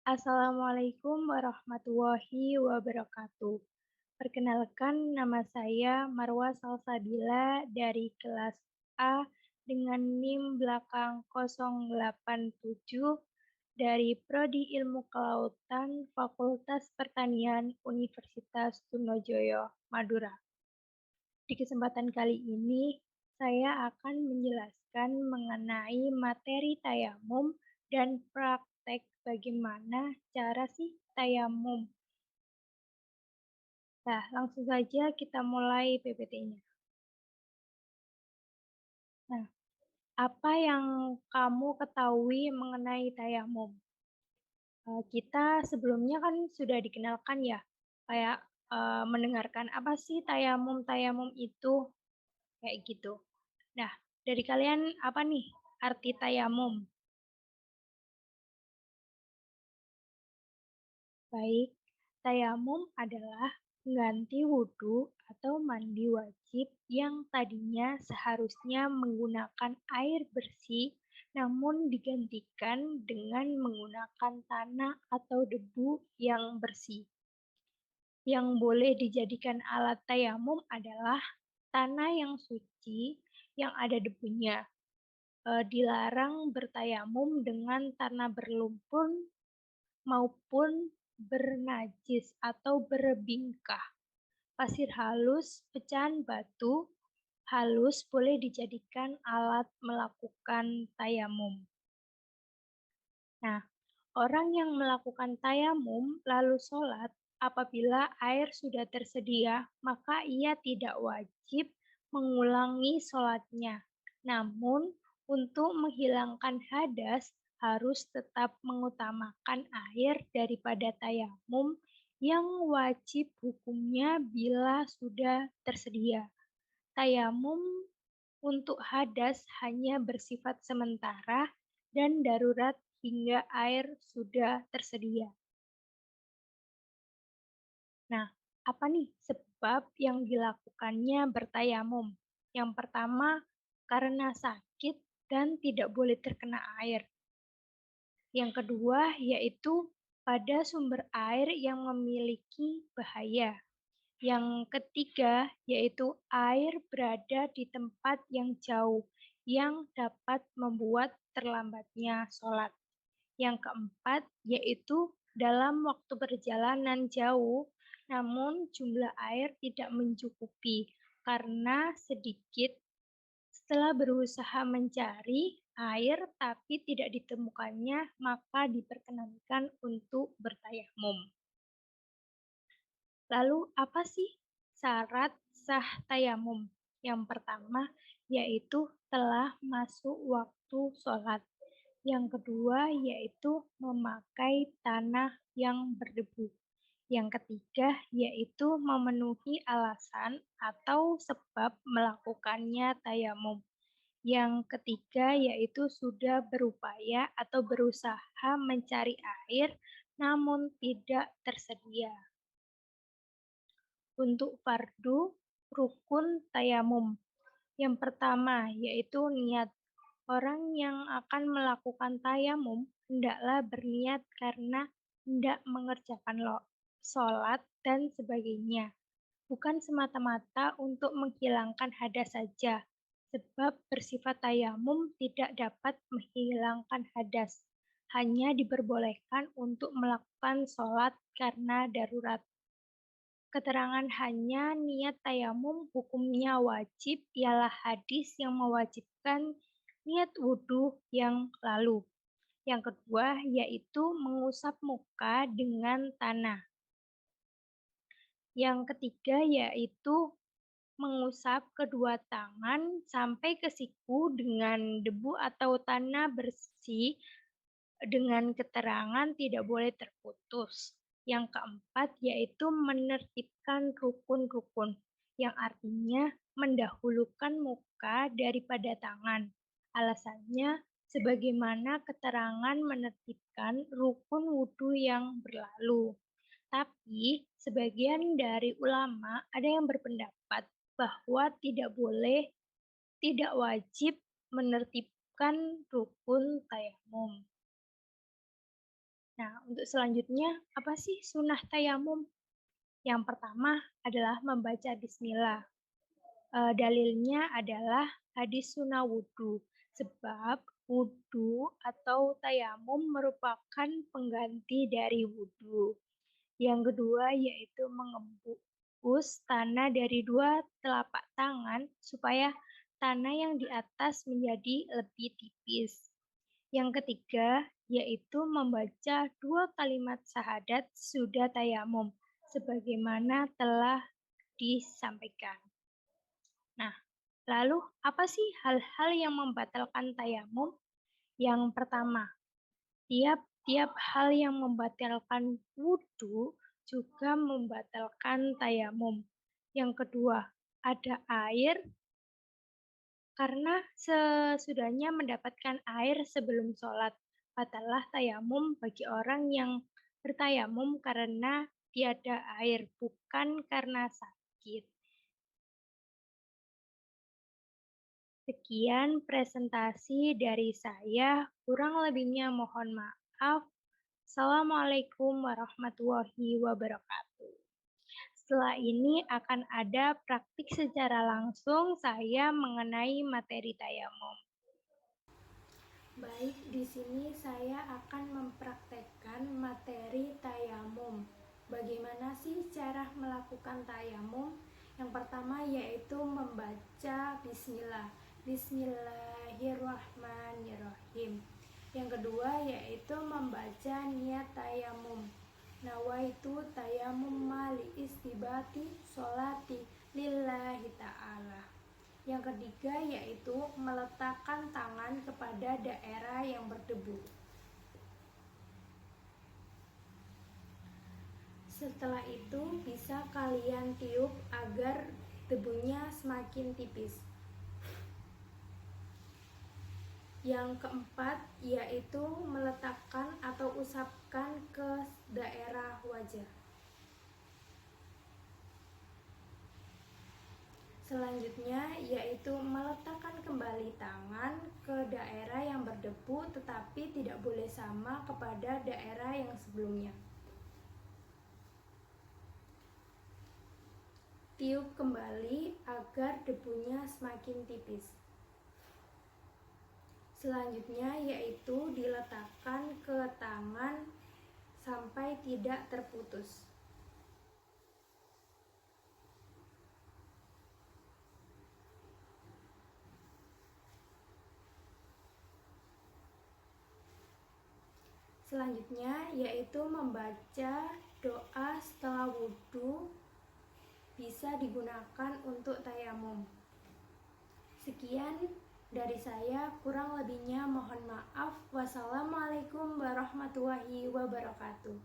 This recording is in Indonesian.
Assalamualaikum warahmatullahi wabarakatuh. Perkenalkan, nama saya Marwa Salsabila dari kelas A dengan NIM belakang 087 dari Prodi Ilmu Kelautan Fakultas Pertanian Universitas Trunojoyo, Madura. Di kesempatan kali ini, saya akan menjelaskan mengenai materi tayamum dan praktek bagaimana cara sih tayamum. Nah, langsung saja kita mulai PPT-nya. Nah, apa yang kamu ketahui mengenai tayamum? Kita sebelumnya kan sudah dikenalkan ya, kayak mendengarkan apa sih tayamum itu, kayak gitu. Nah, dari kalian apa nih arti tayamum? Baik, tayamum adalah mengganti wudhu atau mandi wajib yang tadinya seharusnya menggunakan air bersih, namun digantikan dengan menggunakan tanah atau debu yang bersih. Yang boleh dijadikan alat tayamum adalah tanah yang suci yang ada debunya. Dilarang bertayamum dengan tanah berlumpur maupun bernajis atau berbingkah. Pasir halus, pecahan batu halus boleh dijadikan alat melakukan tayamum. Nah, orang yang melakukan tayamum lalu sholat, apabila air sudah tersedia, maka ia tidak wajib mengulangi sholatnya. Namun, untuk menghilangkan hadas, harus tetap mengutamakan air daripada tayamum yang wajib hukumnya bila sudah tersedia. Tayamum untuk hadas hanya bersifat sementara dan darurat hingga air sudah tersedia. Nah, apa nih sebab yang dilakukannya bertayamum? Yang pertama, karena sakit dan tidak boleh terkena air. Yang kedua, yaitu pada sumber air yang memiliki bahaya. Yang ketiga, yaitu air berada di tempat yang jauh, yang dapat membuat terlambatnya sholat. Yang keempat, yaitu dalam waktu perjalanan jauh, namun jumlah air tidak mencukupi karena sedikit. Setelah berusaha mencari air tapi tidak ditemukannya, maka diperkenankan untuk bertayamum. Lalu apa sih syarat sah tayamum? Yang pertama yaitu telah masuk waktu sholat. Yang kedua yaitu memakai tanah yang berdebu. Yang ketiga yaitu memenuhi alasan atau sebab melakukannya tayamum. Yang ketiga yaitu sudah berupaya atau berusaha mencari air namun tidak tersedia. Untuk fardu rukun tayamum. Yang pertama yaitu niat. Orang yang akan melakukan tayamum hendaklah berniat karena hendak mengerjakan sholat dan sebagainya, bukan semata-mata untuk menghilangkan hadas saja, sebab bersifat tayamum tidak dapat menghilangkan hadas, hanya diperbolehkan untuk melakukan sholat karena darurat. Keterangan hanya niat tayamum hukumnya wajib ialah hadis yang mewajibkan niat wudhu yang lalu. Yang kedua yaitu mengusap muka dengan tanah. Yang ketiga yaitu mengusap kedua tangan sampai ke siku dengan debu atau tanah bersih dengan keterangan tidak boleh terputus. Yang keempat yaitu menertibkan rukun-rukun, yang artinya mendahulukan muka daripada tangan. Alasannya sebagaimana keterangan menertibkan rukun wudhu yang berlalu. Tapi sebagian dari ulama ada yang berpendapat bahwa tidak wajib menertibkan rukun tayamum. Nah, untuk untuk selanjutnya, apa sih sunnah tayamum? Yang pertama adalah membaca bismillah. Dalilnya adalah hadis sunnah wudhu, sebab wudhu atau tayamum merupakan pengganti dari wudhu. Yang kedua yaitu mengembus tanah dari dua telapak tangan supaya tanah yang di atas menjadi lebih tipis. Yang ketiga yaitu membaca dua kalimat syahadat sudah tayamum, sebagaimana telah disampaikan. Nah, lalu apa sih hal-hal yang membatalkan tayamum? Yang pertama, tiap-tiap hal yang membatalkan wudhu juga membatalkan tayamum. Yang kedua, ada air karena sesudahnya mendapatkan air sebelum sholat. Batallah tayamum bagi orang yang bertayamum karena tiada air, bukan karena sakit. Sekian presentasi dari saya, kurang lebihnya mohon maaf. Assalamualaikum warahmatullahi wabarakatuh. Setelah ini akan ada praktik secara langsung saya mengenai materi tayamum. Baik, di sini saya akan mempraktekkan materi tayamum. Bagaimana sih cara melakukan tayamum? Yang pertama yaitu membaca bismillah. Bismillahirrahmanirrahim. Yang kedua yaitu membaca niat tayamum. Nawaitu tayamum mali istibati sholati lillahi ta'ala. Yang ketiga yaitu meletakkan tangan kepada daerah yang berdebu. Setelah itu bisa kalian tiup agar debunya semakin tipis. Yang keempat yaitu meletakkan atau usapkan ke daerah wajah. Selanjutnya yaitu meletakkan kembali tangan ke daerah yang berdebu tetapi tidak boleh sama kepada daerah yang sebelumnya. Tiup kembali agar debunya semakin tipis. Selanjutnya yaitu diletakkan ke tangan sampai tidak terputus. Selanjutnya yaitu membaca doa setelah wudhu, bisa digunakan untuk tayamum. Sekian dari saya, kurang lebihnya mohon maaf. Wassalamualaikum warahmatullahi wabarakatuh.